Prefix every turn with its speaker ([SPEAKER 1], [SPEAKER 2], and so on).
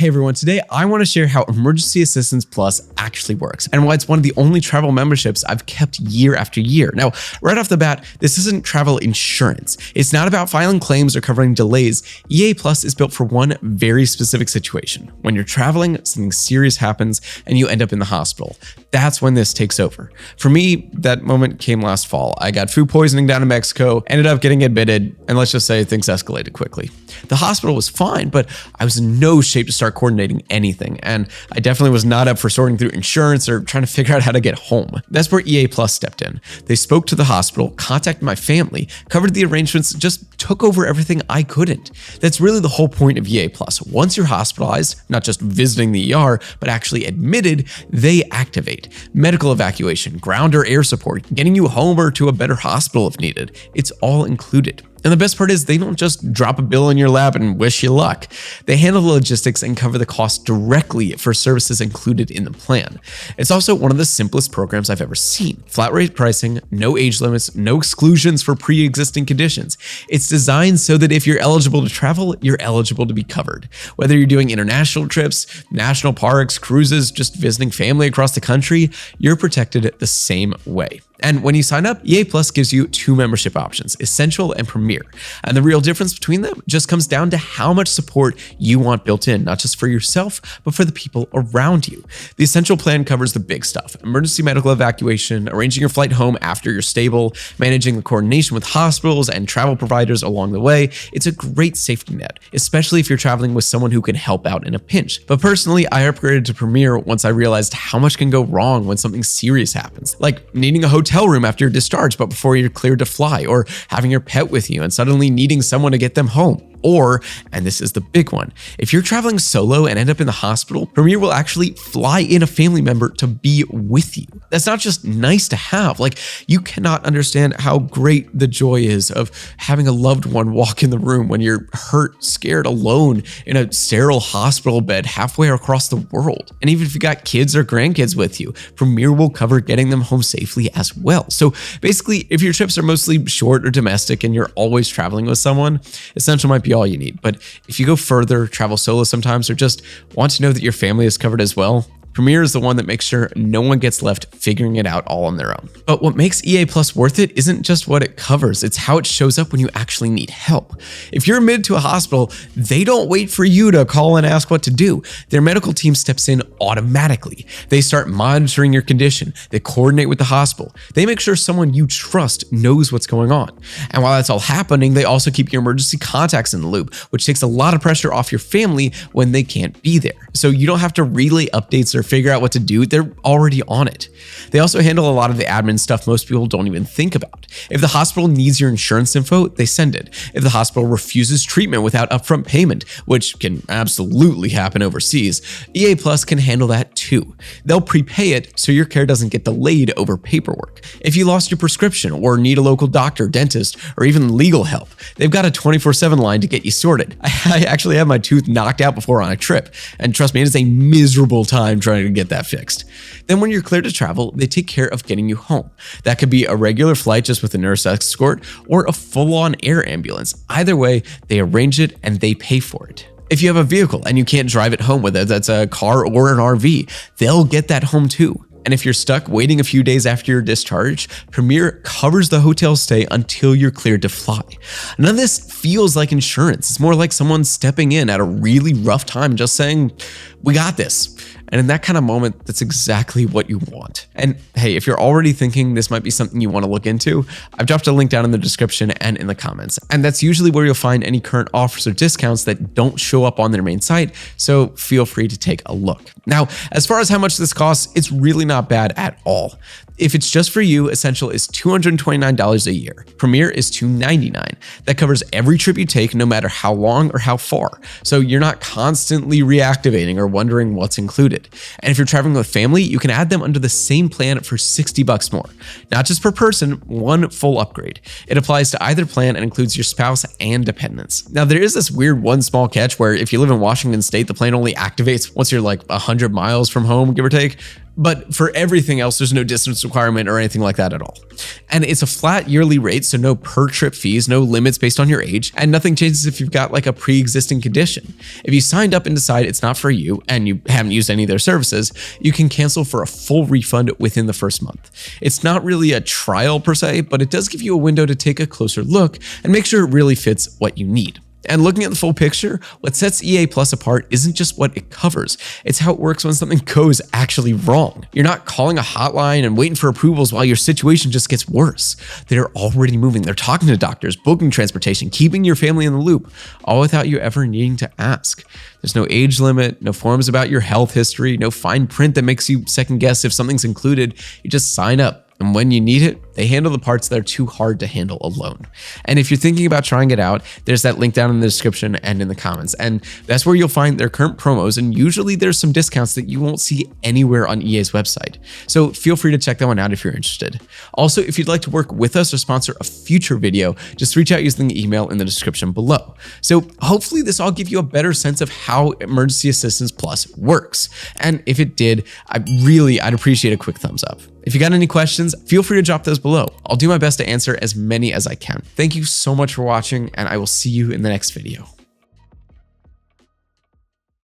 [SPEAKER 1] Hey everyone, today I want to share how Emergency Assistance Plus actually works and why it's one of the only travel memberships I've kept year after year. Now, right off the bat, this isn't travel insurance. It's not about filing claims or covering delays. EA Plus is built for one very specific situation. When you're traveling, something serious happens and you end up in the hospital. That's when this takes over. For me, that moment came last fall. I got food poisoning down in Mexico, ended up getting admitted, and let's just say things escalated quickly. The hospital was fine, but I was in no shape to start coordinating anything, and I definitely was not up for sorting through insurance or trying to figure out how to get home. That's where EA Plus stepped in. They spoke to the hospital, contacted my family, covered the arrangements, just took over everything I couldn't. That's really the whole point of EA Plus. Once you're hospitalized, not just visiting the ER, but actually admitted, they activate. Medical evacuation, ground or air support, getting you home or to a better hospital if needed. It's all included. And the best part is they don't just drop a bill in your lap and wish you luck. They handle the logistics and cover the cost directly for services included in the plan. It's also one of the simplest programs I've ever seen. Flat rate pricing, no age limits, no exclusions for pre-existing conditions. It's designed so that if you're eligible to travel, you're eligible to be covered. Whether you're doing international trips, national parks, cruises, just visiting family across the country, you're protected the same way. And when you sign up, EA Plus gives you two membership options, Essential and Premier. And the real difference between them just comes down to how much support you want built in, not just for yourself, but for the people around you. The Essential plan covers the big stuff: emergency medical evacuation, arranging your flight home after you're stable, managing the coordination with hospitals and travel providers along the way. It's a great safety net, especially if you're traveling with someone who can help out in a pinch. But personally, I upgraded to Premier once I realized how much can go wrong when something serious happens, like needing a hotel room after you're discharged but before you're cleared to fly, or having your pet with you and suddenly needing someone to get them home. Or, and this is the big one, if you're traveling solo and end up in the hospital, Premier will actually fly in a family member to be with you. That's not just nice to have. Like, you cannot understand how great the joy is of having a loved one walk in the room when you're hurt, scared, alone in a sterile hospital bed halfway across the world. And even if you got kids or grandkids with you, Premier will cover getting them home safely as well. So basically, if your trips are mostly short or domestic and you're always traveling with someone, Essential might be all you need. But if you go further, travel solo sometimes, or just want to know that your family is covered as well, Premier is the one that makes sure no one gets left figuring it out all on their own. But what makes EA Plus worth it isn't just what it covers, it's how it shows up when you actually need help. If you're admitted to a hospital, they don't wait for you to call and ask what to do. Their medical team steps in automatically. They start monitoring your condition. They coordinate with the hospital. They make sure someone you trust knows what's going on. And while that's all happening, they also keep your emergency contacts in the loop, which takes a lot of pressure off your family when they can't be there. So you don't have to relay updates or figure out what to do, they're already on it. They also handle a lot of the admin stuff most people don't even think about. If the hospital needs your insurance info, they send it. If the hospital refuses treatment without upfront payment, which can absolutely happen overseas, EA Plus can handle that too. They'll prepay it so your care doesn't get delayed over paperwork. If you lost your prescription or need a local doctor, dentist, or even legal help, they've got a 24/7 line to get you sorted. I actually had my tooth knocked out before on a trip, and trust me, it is a miserable time trying to get that fixed. Then when you're cleared to travel, they take care of getting you home. That could be a regular flight just with a nurse escort or a full-on air ambulance. Either way, they arrange it and they pay for it. If you have a vehicle and you can't drive it home, whether that's a car or an RV, they'll get that home too. And if you're stuck waiting a few days after your discharge, Premier covers the hotel stay until you're cleared to fly. None of this feels like insurance. It's more like someone stepping in at a really rough time, just saying, "We got this." And in that kind of moment, that's exactly what you want. And hey, if you're already thinking this might be something you want to look into, I've dropped a link down in the description and in the comments. And that's usually where you'll find any current offers or discounts that don't show up on their main site, so feel free to take a look. Now, as far as how much this costs, it's really not bad at all. If it's just for you, Essential is $229 a year. Premier is $299. That covers every trip you take, no matter how long or how far. So you're not constantly reactivating or wondering what's included. And if you're traveling with family, you can add them under the same plan for $60 more. Not just per person, one full upgrade. It applies to either plan and includes your spouse and dependents. Now, there is this weird one small catch where if you live in Washington State, the plan only activates once you're like 100 miles from home, give or take. But for everything else, there's no distance requirement or anything like that at all. And it's a flat yearly rate, so no per trip fees, no limits based on your age, and nothing changes if you've got like a pre-existing condition. If you signed up and decide it's not for you and you haven't used any of their services, you can cancel for a full refund within the first month. It's not really a trial per se, but it does give you a window to take a closer look and make sure it really fits what you need. And looking at the full picture, what sets EA Plus apart isn't just what it covers, it's how it works when something goes actually wrong. You're not calling a hotline and waiting for approvals while your situation just gets worse. They're already moving, they're talking to doctors, booking transportation, keeping your family in the loop, all without you ever needing to ask. There's no age limit, no forms about your health history, no fine print that makes you second guess if something's included. You just sign up. And when you need it, they handle the parts that are too hard to handle alone. And if you're thinking about trying it out, there's that link down in the description and in the comments. And that's where you'll find their current promos. And usually there's some discounts that you won't see anywhere on EA's website. So feel free to check that one out if you're interested. Also, if you'd like to work with us or sponsor a future video, just reach out using the email in the description below. So hopefully this all gives you a better sense of how Emergency Assistance Plus works. And if it did, I'd appreciate a quick thumbs up. If you got any questions, feel free to drop those below. I'll do my best to answer as many as I can. Thank you so much for watching, and I will see you in the next video.